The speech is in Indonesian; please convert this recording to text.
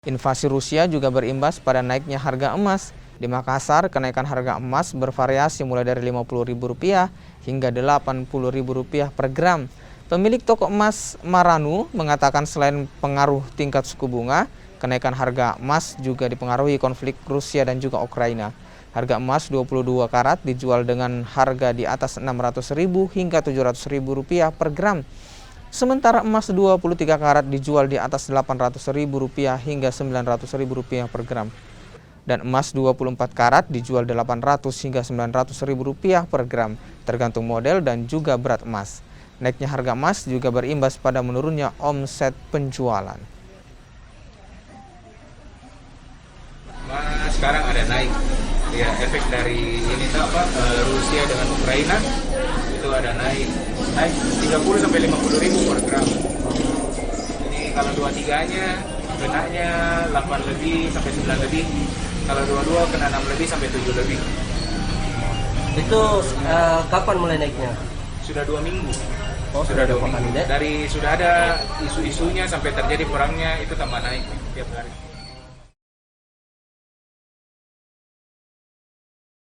Invasi Rusia juga berimbas pada naiknya harga emas. Di Makassar, kenaikan harga emas bervariasi mulai dari Rp50.000 hingga Rp80.000 per gram. Pemilik toko emas Maranu mengatakan selain pengaruh tingkat suku bunga, kenaikan harga emas juga dipengaruhi konflik Rusia dan juga Ukraina. Harga emas 22 karat dijual dengan harga di atas Rp600.000 hingga Rp700.000 per gram. Sementara emas 23 karat dijual di atas Rp800.000 hingga Rp900.000 per gram. Dan emas 24 karat dijual Rp800 hingga Rp900.000 per gram, tergantung model dan juga berat emas. Naiknya harga emas juga berimbas pada menurunnya omset penjualan. Sekarang ada naik, ya efek dari ini Rusia dengan Ukraina itu ada naik 30 sampai 50 ribu per gram. Ini kalau 23-nya kenanya 8 lebih sampai 9 lebih, kalau 22 kena 6 lebih sampai 7 lebih. Itu kapan mulai naiknya? Sudah 2 minggu. Oh, sudah 2 minggu. Dari sudah ada isu-isunya sampai terjadi perangnya itu tambah naik tiap hari.